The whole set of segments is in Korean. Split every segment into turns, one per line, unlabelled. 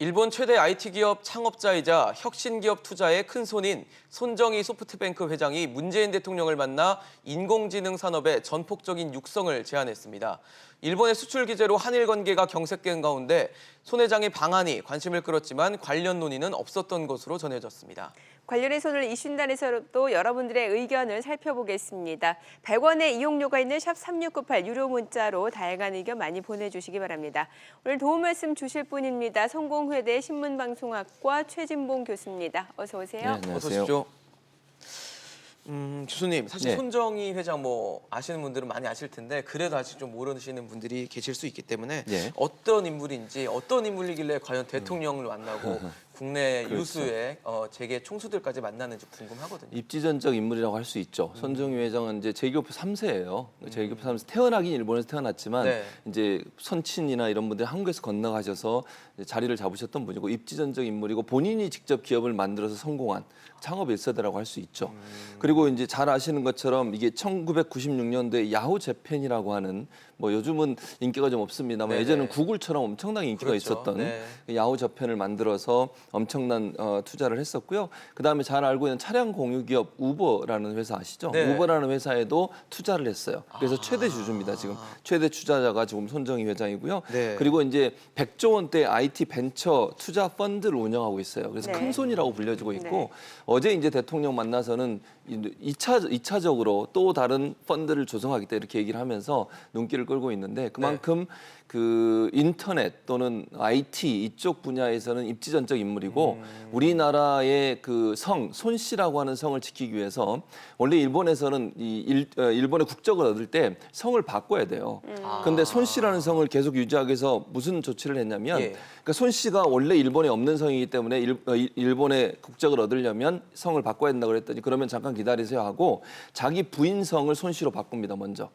일본 최대 IT 기업 창업자이자 혁신기업 투자의 큰손인 손정희 소프트뱅크 회장이 문재인 대통령을 만나 인공지능 산업의 전폭적인 육성을 제안했습니다. 일본의 수출 규제로 한일 관계가 경색된 가운데 손 회장의 방안이 관심을 끌었지만 관련 논의는 없었던 것으로 전해졌습니다.
관련해서 오늘 이슈단에서도 여러분들의 의견을 살펴보겠습니다. 100원의 이용료가 있는 샵 3698 유료 문자로 다양한 의견 많이 보내주시기 바랍니다. 오늘 도움 말씀 주실 분입니다. 성공회대 신문방송학과 최진봉 교수입니다. 어서 오세요.
네, 안녕하세요.
어서 오십시오. 교수님, 사실
네.
손정희 회장 아시는 분들은 많이 아실 텐데 그래도 아직 좀 모르시는 분들이 계실 수 있기 때문에
네.
어떤 인물인지 어떤 인물이길래 과연 대통령을 만나고 국내
그렇죠.
유수의 재계 총수들까지 만나는지 궁금하거든요.
입지전적 인물이라고 할 수 있죠. 손정희 회장은 이제 제일교포 3세예요. 제일교포 3세 태어나긴 일본에서 태어났지만
네.
이제 선친이나 이런 분들이 한국에서 건너가셔서 이제 자리를 잡으셨던 분이고 입지전적 인물이고 본인이 직접 기업을 만들어서 성공한 창업 1세대라고 할 수 있죠. 그리고 이제 잘 아시는 것처럼 이게 1996년도에 야후 재팬이라고 하는 뭐 요즘은 인기가 좀 없습니다만
네네.
예전에는 구글처럼 엄청나게 인기가
그렇죠.
있었던
네.
야후 재팬을 만들어서 엄청난 투자를 했었고요. 그다음에 잘 알고 있는 차량 공유 기업 우버라는 회사 아시죠?
네.
우버라는 회사에도 투자를 했어요. 그래서 최대 주주입니다. 지금 최대 투자자가 지금 손정희 회장이고요.
네.
그리고 이제 100조 원대 IT 벤처 투자 펀드를 운영하고 있어요. 그래서
네.
큰 손이라고 불려지고 있고
네.
어제 이제 대통령 만나서는 2차적으로 또 다른 펀드를 조성하겠다 이렇게 얘기를 하면서 눈길을 끌고 있는데 그만큼 그 인터넷 또는 IT 이쪽 분야에서는 입지전적 인물이고 우리나라의 그 손 씨라고 하는 성을 지키기 위해서 원래 일본에서는 일본의 국적을 얻을 때 성을 바꿔야 돼요. 근데 손 씨라는 성을 계속 유지하기 위해서 무슨 조치를 했냐면
예.
그러니까 손 씨가 원래 일본에 없는 성이기 때문에 일본의 국적을 얻으려면 성을 바꿔야 된다고 그랬더니 그러면 잠깐 기다리세요 하고 자기 부인 성을 손 씨로 바꿉니다, 먼저.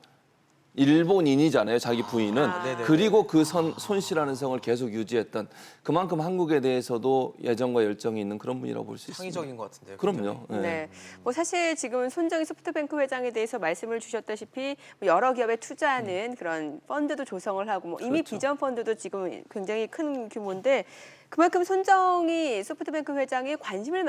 일본인이잖아요, 자기 부인은.
네네네.
그리고 그 손 씨라는 성을 계속 유지했던 그만큼 한국에 대해서도 애정과 열정이 있는 그런 분이라고 볼 수 있습니다.
창의적인 것 같은데요.
그럼요. 네.
네, 뭐 사실 지금 손정희 소프트뱅크 회장에 대해서 말씀을 주셨다시피 여러 기업에 투자하는 그런 펀드도 조성을 하고 뭐 이미
그렇죠.
비전 펀드도 지금 굉장히 큰 규모인데 그만큼 손정희 소프트뱅크 회장이 관심을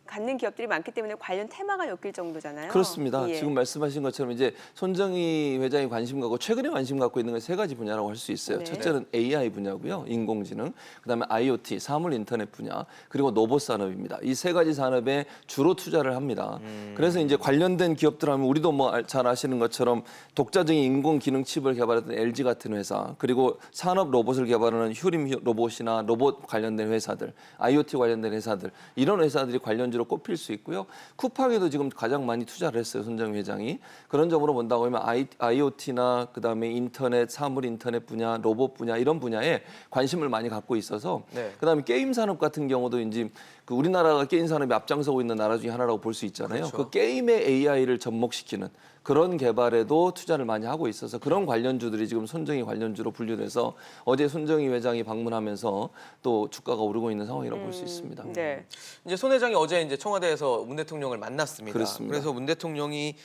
갖는 기업들이 많기 때문에 관련 테마가 엮일 정도잖아요.
그렇습니다.
예.
지금 말씀하신 것처럼 이제 손정희 회장이 관심 갖고 최근에 관심 갖고 있는 건 세 가지 분야라고 할 수 있어요.
네.
첫째는 AI 분야고요, 인공지능, 그다음에 IoT, 사물 인터넷 분야, 그리고 로봇 산업입니다. 이 세 가지 산업에 주로 투자를 합니다. 그래서 이제 관련된 기업들 하면 우리도 뭐 잘 아시는 것처럼 독자적인 인공지능 칩을 개발했던 LG 같은 회사, 그리고 산업 로봇을 개발하는 휴림 로봇이나 로봇 관련된 회사들, IoT 관련된 회사들 이런 회사들이 관련주로 꼽힐 수 있고요. 쿠팡에도 지금 가장 많이 투자를 했어요, 손정희 회장이. 그런 점으로 본다고 하면 IoT나 그다음에 인터넷, 사물 인터넷 분야, 로봇 분야 이런 분야에 관심을 많이 갖고 있어서
네.
그다음에 게임 산업 같은 경우도 이제 그 우리나라가 게임 산업이 앞장서고 있는 나라 중에 하나라고 볼 수 있잖아요.
그렇죠.
그 게임의 AI를 접목시키는 그런 개발에도 투자를 많이 하고 있어서 그런 관련주들이 지금 손정희 관련주로 분류돼서 어제 손정희 회장이 방문하면서 또 주가가 오르고 있는 상황이라고 볼 수 있습니다.
네.
이제 손 회장이 어제 이제 청와대에서 문 대통령을 만났습니다.
그렇습니다.
그래서 문 대통령이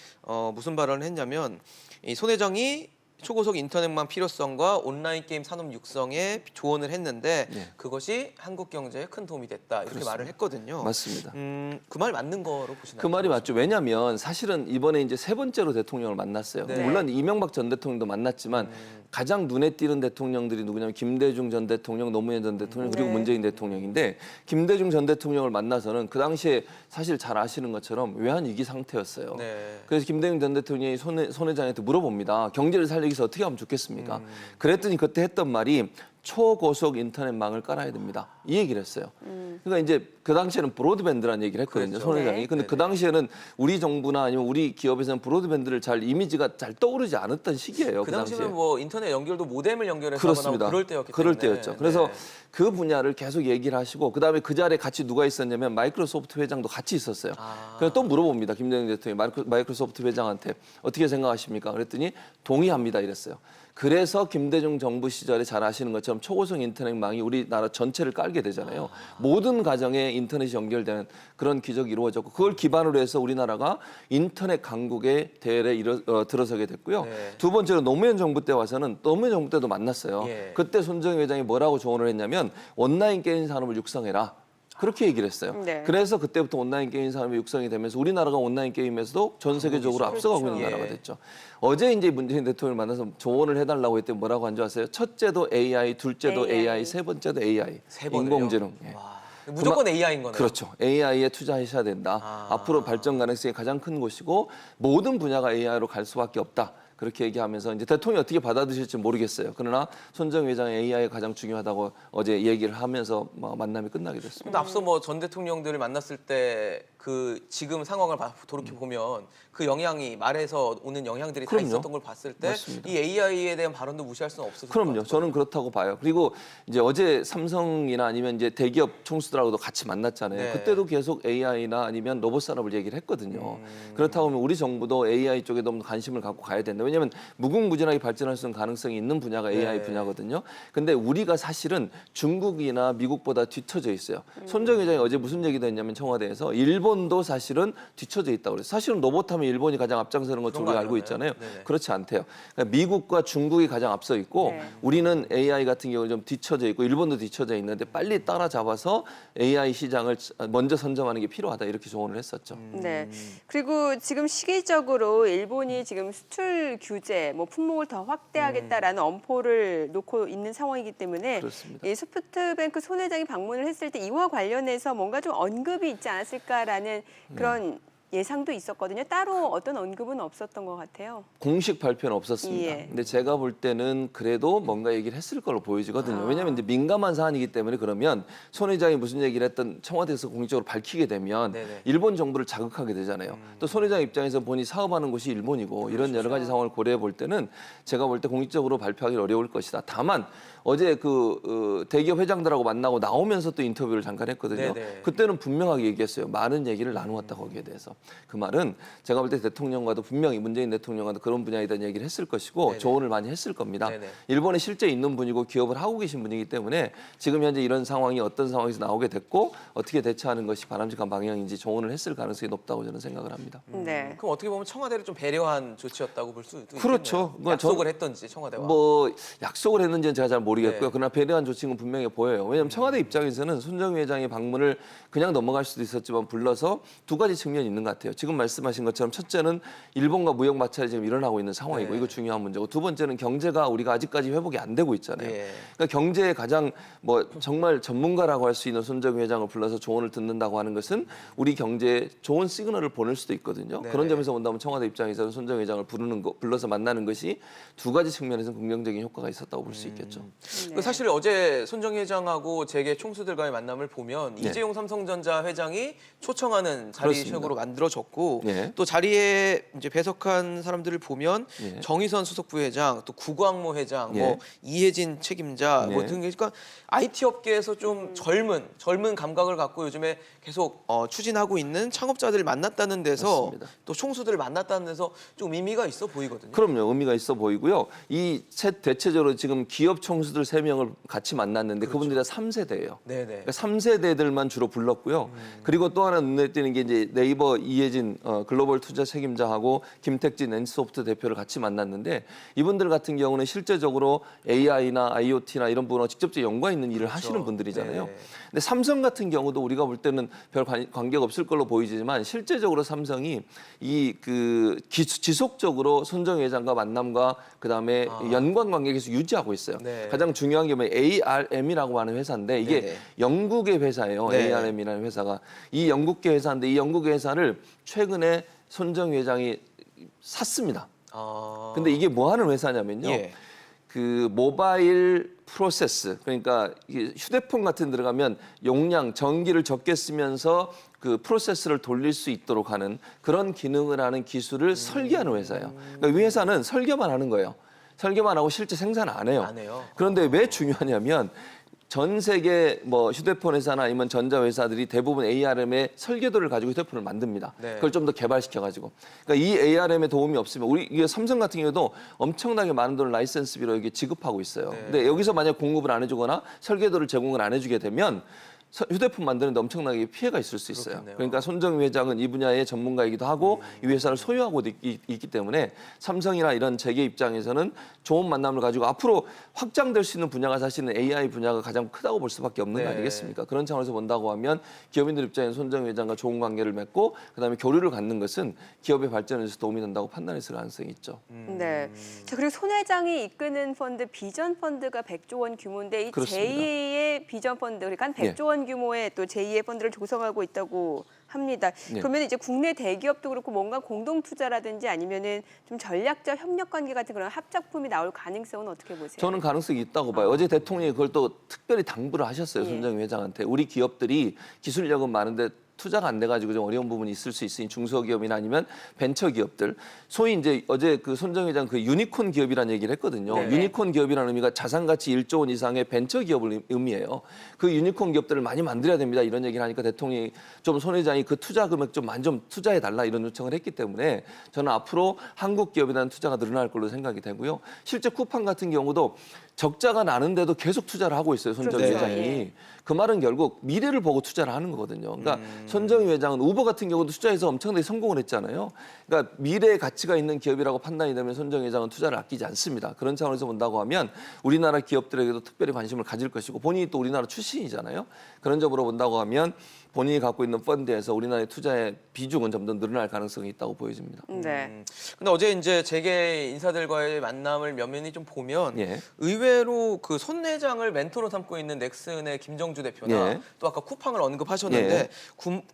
무슨 발언을 했냐면 이 손 회장이 초고속 인터넷망 필요성과 온라인 게임 산업 육성에 조언을 했는데
네.
그것이 한국 경제에 큰 도움이 됐다 이렇게 말을 했거든요.
맞습니다.
그 말 맞는 거로 보시나요?
그 말이 맞죠. 왜냐하면 사실은 이번에 이제 세 번째로 대통령을 만났어요.
네.
물론 이명박 전 대통령도 만났지만 가장 눈에 띄는 대통령들이 누구냐면 김대중 전 대통령, 노무현 전 대통령 그리고
네.
문재인 대통령인데 김대중 전 대통령을 만나서는 그 당시에 사실 잘 아시는 것처럼 외환위기 상태였어요.
네.
그래서 김대중 전 대통령이 손 회장한테 물어봅니다. 경제를 살리기 위해서 어떻게 하면 좋겠습니까? 그랬더니 그때 했던 말이 초고속 인터넷망을 깔아야 됩니다. 이 얘기를 했어요. 그러니까 이제 그 당시에는 브로드밴드라는 얘기를 했거든요.
그렇죠.
손 회장이.
네.
근데 그
네네.
당시에는 우리 정부나 아니면 우리 기업에서는 브로드밴드를 이미지가 잘 떠오르지 않았던 시기예요.
그
당시에.
당시면 뭐 인터넷 연결도 모뎀을 연결해서
그렇습니다.
하거나 그럴 때였기
그럴
때문에.
때였죠. 그래서
네.
그 분야를 계속 얘기를 하시고 그다음에 그 자리에 같이 누가 있었냐면 마이크로소프트 회장도 같이 있었어요. 그래서 또 물어봅니다. 김대중 대통령이 마이크로소프트 회장한테 어떻게 생각하십니까? 그랬더니 동의합니다 이랬어요. 그래서 김대중 정부 시절에 잘 아시는 것처럼 초고속 인터넷망이 우리나라 전체를 깔게 되잖아요. 모든 가정에 인터넷이 연결되는 그런 기적이 이루어졌고 그걸 기반으로 해서 우리나라가 인터넷 강국의 대열에 들어서게 됐고요.
네.
두 번째로 노무현 정부 때 와서는 노무현 정부 때도 만났어요.
예.
그때 손정희 회장이 뭐라고 조언을 했냐면 온라인 게임 산업을 육성해라. 그렇게 얘기를 했어요.
네.
그래서 그때부터 온라인 게임 산업이 육성이 되면서 우리나라가 온라인 게임에서도 전 세계적으로 앞서가고 있는
그렇죠.
나라가
예.
됐죠. 어제 이제 문재인 대통령을 만나서 조언을 해달라고 했더니 뭐라고 한 줄 아세요? 첫째도 AI, 둘째도 AI, 세 번째도 AI.
세 번을요?
인공지능. 예.
와, 무조건 AI인 거네요.
그렇죠. AI에 투자하셔야 된다. 앞으로 발전 가능성이 가장 큰 곳이고 모든 분야가 AI로 갈 수밖에 없다. 그렇게 얘기하면서 이제 대통령이 어떻게 받아들일지 모르겠어요. 그러나 손정희 회장의 AI가 가장 중요하다고 어제 얘기를 하면서 만남이 끝나게 됐습니다.
근데 앞서 뭐 전 대통령들을 만났을 때 그 지금 상황을 돌이켜 보면 그 영향이 말에서 오는 영향들이 다
그럼요.
있었던 걸 봤을 때
맞습니다.
이 AI에 대한 발언도 무시할 수는 없을 것
그럼요.
같아요.
저는 그렇다고 봐요. 그리고 이제 어제 삼성이나 아니면 이제 대기업 총수들하고도 같이 만났잖아요.
네.
그때도 계속 AI나 아니면 로봇 산업을 얘기를 했거든요. 그렇다고 하면 우리 정부도 AI 쪽에 너무 관심을 갖고 가야 된다. 왜냐하면 무궁무진하게 발전할 수 있는 가능성이 있는 분야가 AI
네.
분야거든요. 근데 우리가 사실은 중국이나 미국보다 뒤처져 있어요. 손정희 회장이 어제 무슨 얘기도 했냐면 청와대에서 일본도 사실은 뒤처져 있다고 그래요. 사실은 로봇하면 일본이 가장 앞장서는 것으로
그런
우리가
거
알고
아니었나요?
있잖아요.
네네.
그렇지 않대요. 그러니까 미국과 중국이 가장 앞서 있고
네.
우리는 AI 같은 경우는 좀 뒤처져 있고 일본도 뒤처져 있는데 빨리 따라잡아서 AI 시장을 먼저 선점하는 게 필요하다 이렇게 조언을 했었죠.
네. 그리고 지금 시기적으로 일본이 지금 수출 규제, 뭐 품목을 더 확대하겠다라는 엄포를 놓고 있는 상황이기 때문에
그렇습니다.
이 소프트뱅크 손 회장이 방문을 했을 때 이와 관련해서 뭔가 좀 언급이 있지 않았을까라는 그런 예상도 있었거든요. 따로 어떤 언급은 없었던 것 같아요.
공식 발표는 없었습니다.
예.
근데 제가 볼 때는 그래도 뭔가 얘기를 했을 걸로 보여지거든요. 왜냐하면 이제 민감한 사안이기 때문에 그러면 손 회장이 무슨 얘기를 했던 청와대에서 공식적으로 밝히게 되면
네네.
일본 정부를 자극하게 되잖아요. 또 손 회장 입장에서 본인이 사업하는 곳이 일본이고 이런 여러 가지 상황을 고려해 볼 때는 제가 볼 때 공식적으로 발표하기 어려울 것이다. 다만 어제 그 대기업 회장들하고 만나고 나오면서 또 인터뷰를 잠깐 했거든요.
네네.
그때는 분명하게 얘기했어요. 많은 얘기를 나누었다 거기에 대해서. 그 말은 제가 볼 때 대통령과도 분명히 문재인 대통령과도 그런 분야에 대한 얘기를 했을 것이고
네네.
조언을 많이 했을 겁니다.
네네. 일본에
일본에 실제 있는 분이고 기업을 하고 계신 분이기 때문에 지금 현재 이런 상황이 어떤 상황에서 나오게 됐고 어떻게 대처하는 것이 바람직한 방향인지 조언을 했을 가능성이 높다고 저는 생각을 합니다.
네.
그럼 어떻게 보면 청와대를 좀 배려한 조치였다고 볼 수도
그렇죠.
있겠네요.
그건
약속을 했던지 청와대와.
뭐 약속을 했는지는 제가 잘 모르겠고요.
네.
그러나 배려한 조치는 분명히 보여요. 왜냐하면 청와대 입장에서는 손정희 회장의 방문을 그냥 넘어갈 수도 있었지만 불러서 두 가지 측면이 있는 것 같아요. 지금 말씀하신 것처럼 첫째는 일본과 무역 마찰이 지금 일어나고 있는 상황이고
네.
이거 중요한 문제고 두 번째는 경제가 우리가 아직까지 회복이 안 되고 있잖아요.
예.
그러니까 경제에 가장 뭐 정말 전문가라고 할 수 있는 손정희 회장을 불러서 조언을 듣는다고 하는 것은 우리 경제에 좋은 시그널을 보낼 수도 있거든요.
네네.
그런 점에서 본다면 청와대 입장에서는 손정희 회장을 불러서 만나는 것이 두 가지 측면에서 긍정적인 효과가 있었다고 볼 수 있겠죠.
네.
그 사실 어제 손정희 회장하고 재계 총수들과의 만남을 보면
네.
이재용 삼성전자 회장이 초청하는
그렇습니다.
자리식으로 만들어졌고
네.
또 자리에 이제 배석한 사람들을 보면
예.
정의선 수석 부회장, 또 구광모 회장,
예.
뭐 이혜진 책임자 뭐
예.
등 그러니까 IT 업계에서 좀 젊은 감각을 갖고 요즘에 계속 추진하고 있는 창업자들을 만났다는 데서
맞습니다.
또 총수들을 만났다는 데서 좀 의미가 있어 보이거든요.
그럼요. 의미가 있어 보이고요. 이 대체적으로 지금 기업 총수들 3명을 같이 만났는데 그분들이 다 3세대예요.
네네.
그러니까 3세대들만 주로 불렀고요. 그리고 또 하나 눈에 띄는 게 이제 네이버 이혜진 글로벌 투자 책임자하고 김택진 NC소프트 대표를 같이 만났는데 이분들 같은 경우는 실제적으로 AI나 IoT나 이런 부분과 직접적 연관 있는 일을 하시는 분들이잖아요.
네.
근데 삼성 같은 경우도 우리가 볼 때는 별 관계가 없을 걸로 보이지만 실제적으로 삼성이 이 그 지속적으로 손정희 회장과 만남과 그다음에 연관 관계 계속 유지하고 있어요.
네.
가장 중요한 게 뭐냐면 ARM이라고 하는 회사인데 이게
네네.
영국의 회사예요.
네.
ARM이라는 회사가 이 영국계 회사인데 이 영국의 회사를 최근에 손정희 회장이 샀습니다. 근데 이게 뭐 하는 회사냐면요.
예.
그 모바일 프로세스 그러니까 이게 휴대폰 같은 데 들어가면 용량 전기를 적게 쓰면서 그 프로세스를 돌릴 수 있도록 하는 그런 기능을 하는 기술을 설계하는 회사예요. 그러니까 이 회사는 설계만 하는 거예요. 설계만 하고 실제 생산 안 해요.
안 해요?
그런데 왜 중요하냐면 전 세계 뭐 휴대폰 회사나 아니면 전자 회사들이 대부분 ARM의 설계도를 가지고 휴대폰을 만듭니다.
네.
그걸 좀 더 개발시켜가지고. 그러니까 이 ARM의 도움이 없으면 우리 이게 삼성 같은 경우도 엄청나게 많은 돈을 라이센스비로 여기 지급하고 있어요.
네.
근데 여기서 만약 공급을 안 해주거나 설계도를 제공을 안 해주게 되면 휴대폰 만드는데 엄청나게 피해가 있을 수 있어요.
그렇겠네요.
그러니까 손정희 회장은 이 분야의 전문가이기도 하고 이 회사를 소유하고 있기 때문에 삼성이나 이런 재계 입장에서는 좋은 만남을 가지고 앞으로 확장될 수 있는 분야가 사실은 AI 분야가 가장 크다고 볼 수밖에 없는 거
네.
아니겠습니까? 그런 차원에서 본다고 하면 기업인들 입장에서 손정희 회장과 좋은 관계를 맺고 그다음에 교류를 갖는 것은 기업의 발전에 서 도움이 된다고 판단했을 가능성이 있죠.
네. 자, 그리고 손 회장이 이끄는 펀드 비전 펀드가 100조 원 규모인데 이
그렇습니다.
제2의 비전 펀드 그러니까 한 100조 원 규모의 또 제2의 펀드를 조성하고 있다고 합니다.
네.
그러면 이제 국내 대기업도 그렇고 뭔가 공동 투자라든지 아니면은 좀 전략적 협력 관계 같은 그런 합작품이 나올 가능성은 어떻게 보세요?
저는 가능성이 있다고 봐요. 어제 대통령이 그걸 또 특별히 당부를 하셨어요.
예.
손정희 회장한테. 우리 기업들이 기술력은 많은데 투자가 안 돼가지고 좀 어려운 부분이 있을 수 있으니 중소기업이나 아니면 벤처기업들 소위 이제 어제 그 손정희 회장 그 유니콘 기업이라는 얘기를 했거든요.
네.
유니콘 기업이라는 의미가 자산가치 1조 원 이상의 벤처기업을 의미해요. 그 유니콘 기업들을 많이 만들어야 됩니다. 이런 얘기를 하니까 대통령이 좀 손 회장이 그 투자 금액 좀 많이 좀 투자해 달라 이런 요청을 했기 때문에 저는 앞으로 한국 기업에 대한 투자가 늘어날 걸로 생각이 되고요. 실제 쿠팡 같은 경우도 적자가 나는데도 계속 투자를 하고 있어요. 손정희
그렇죠.
회장이.
예.
그 말은 결국 미래를 보고 투자를 하는 거거든요. 그러니까 손정희 회장은 우버 같은 경우도 투자해서 엄청나게 성공을 했잖아요. 그러니까 미래의 가치가 있는 기업이라고 판단이 되면 손정희 회장은 투자를 아끼지 않습니다. 그런 차원에서 본다고 하면 우리나라 기업들에게도 특별히 관심을 가질 것이고 본인이 또 우리나라 출신이잖아요. 그런 점으로 본다고 하면 본인이 갖고 있는 펀드에서 우리나라의 투자의 비중은 점점 늘어날 가능성이 있다고 보여집니다.
네.
근데 어제 이제 재계 인사들과의 만남을 면면히 좀 보면
예.
의외로 그 손 회장을 멘토로 삼고 있는 넥슨의 김정주 대표나
예.
또 아까 쿠팡을 언급하셨는데
예.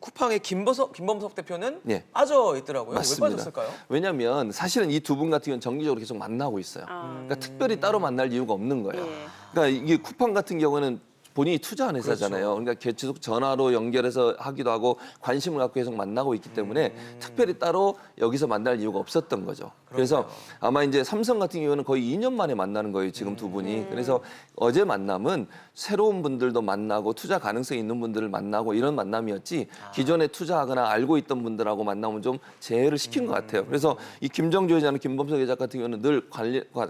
쿠팡의 김범석 대표는
예.
빠져 있더라고요.
맞습니다.
왜 빠졌을까요?
왜냐하면 사실은 이 두 분 같은 경우는 정기적으로 계속 만나고 있어요. 그러니까 특별히 따로 만날 이유가 없는 거예요.
예.
그러니까 이게 쿠팡 같은 경우는 본인이 투자한 회사잖아요. 그러니까 계속 전화로 연결해서 하기도 하고 관심을 갖고 계속 만나고 있기 때문에 특별히 따로 여기서 만날 이유가 없었던 거죠. 그래서 아마 이제 삼성 같은 경우는 거의 2년 만에 만나는 거예요. 지금 두 분이. 그래서 어제 만남은 새로운 분들도 만나고 투자 가능성이 있는 분들을 만나고 이런 만남이었지 기존에 투자하거나 알고 있던 분들하고 만나면 좀 제외를 시킨 것 같아요. 그래서 이 김정주 회장은 김범석 회장 같은 경우는 늘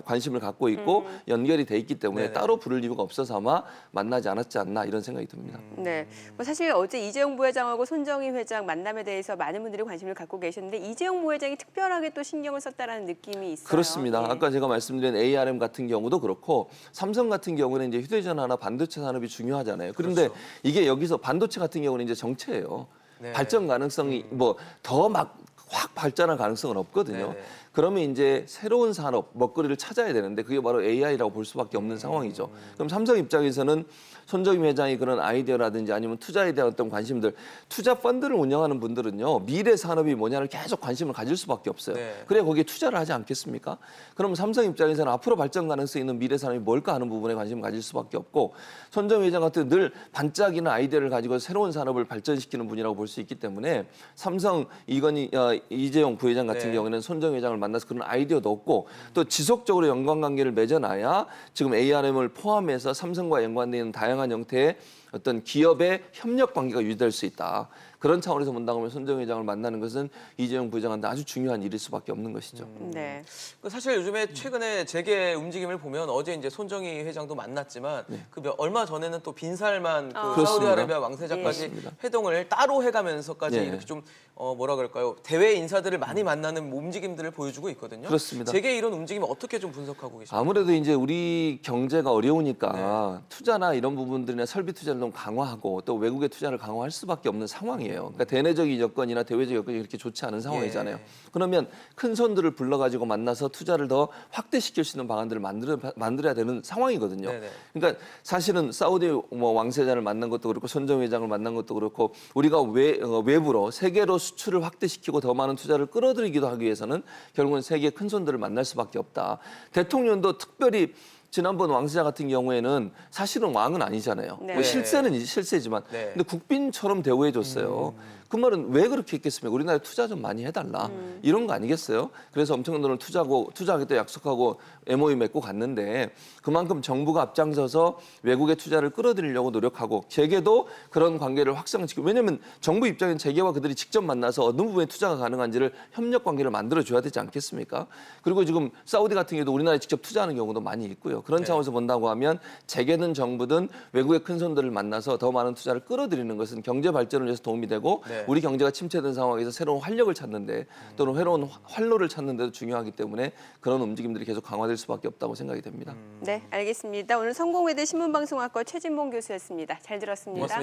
관심을 갖고 있고 연결이 돼 있기 때문에
네네.
따로 부를 이유가 없어서 아마 만나지 않았지 않나 이런 생각이 듭니다.
네. 뭐 사실 어제 이재용 부회장하고 손정희 회장 만남에 대해서 많은 분들이 관심을 갖고 계셨는데 이재용 부회장이 특별하게 또 신경을 썼다라는 느낌이 있어요.
그렇습니다.
예.
아까 제가 말씀드린 ARM 같은 경우도 그렇고 삼성 같은 경우는 이제 휴대전화나 반도체 산업이 중요하잖아요. 그런데
그렇죠.
이게 여기서 반도체 같은 경우는 이제 정체예요.
네.
발전 가능성이 뭐 더 막 확 발전할 가능성은 없거든요.
네네.
그러면 이제 새로운 산업 먹거리를 찾아야 되는데 그게 바로 AI라고 볼 수밖에 없는 상황이죠. 그럼 삼성 입장에서는 손정희 회장이 그런 아이디어라든지 아니면 투자에 대한 어떤 관심들, 투자 펀드를 운영하는 분들은요 미래 산업이 뭐냐를 계속 관심을 가질 수밖에 없어요.
네.
그래야 거기에 투자를 하지 않겠습니까? 그럼 삼성 입장에서는 앞으로 발전 가능성이 있는 미래 산업이 뭘까 하는 부분에 관심을 가질 수밖에 없고 손정희 회장 같은 늘 반짝이는 아이디어를 가지고 새로운 산업을 발전시키는 분이라고 볼 수 있기 때문에 삼성 이재용 부회장 같은
네.
경우는 손정희 회장을 만나서 그런 아이디어도 얻고 또 지속적으로 연관관계를 맺어놔야 지금 ARM을 포함해서 삼성과 연관되어 있는 다양한 형태의 어떤 기업의 협력 관계가 유지될 수 있다. 그런 차원에서 본다고 하면 손정희 회장을 만나는 것은 이재용 부회장한테 아주 중요한 일일 수밖에 없는 것이죠.
네.
사실 요즘에 최근에 재계 움직임을 보면 어제 이제 손정희 회장도 만났지만 얼마 전에는 또 빈살만 그
그렇습니다.
사우디아라비아 왕세자까지
맞습니다.
회동을 따로 해가면서까지
예.
이렇게 좀 뭐라 그럴까요? 대외 인사들을 많이 만나는 움직임들을 보여주고 있거든요.
그렇습니다.
재계 이런 움직임 어떻게 좀 분석하고 계십니까?
아무래도 이제 우리 경제가 어려우니까 투자나 이런 부분들이나 설비 투자를 좀 강화하고 또 외국의 투자를 강화할 수밖에 없는 상황이에요. 그러니까 대내적인 여건이나 대외적 여건이 그렇게 좋지 않은 상황이잖아요.
예.
그러면 큰 손들을 불러가지고 만나서 투자를 더 확대시킬 수 있는 방안들을 만들어야 되는 상황이거든요.
네네.
그러니까 사실은 사우디 왕세자를 만난 것도 그렇고 손정희 회장을 만난 것도 그렇고 우리가 외부로 세계로 수출을 확대시키고 더 많은 투자를 끌어들이기도 하기 위해서는 결국은 세계 큰 손들을 만날 수밖에 없다. 대통령도 특별히 지난번 왕세자 같은 경우에는 사실은 왕은 아니잖아요.
네.
뭐 실세는 실세지만
네.
근데 국빈처럼 대우해 줬어요. 그 말은 왜 그렇게 했겠습니까? 우리나라에 투자 좀 많이 해달라 이런 거 아니겠어요? 그래서 엄청난 돈을 투자하겠다 약속하고 MOU 맺고 갔는데 그만큼 정부가 앞장서서 외국의 투자를 끌어들이려고 노력하고 재계도 그런 관계를 확장시키고 왜냐하면 정부 입장엔 재계와 그들이 직접 만나서 어느 부분에 투자가 가능한지를 협력 관계를 만들어줘야 되지 않겠습니까? 그리고 지금 사우디 같은 경우도 우리나라에 직접 투자하는 경우도 많이 있고요. 그런 차원에서 본다고 하면 재계든 정부든 외국의 큰 손들을 만나서 더 많은 투자를 끌어들이는 것은 경제 발전을 위해서 도움이 되고 우리 경제가 침체된 상황에서 새로운 활력을 찾는데 또는 새로운 활로를 찾는 데도 중요하기 때문에 그런 움직임들이 계속 강화될 수밖에 없다고 생각이 됩니다.
네, 알겠습니다. 오늘 성공회대 신문방송학과 최진봉 교수였습니다. 잘 들었습니다.
고맙습니다.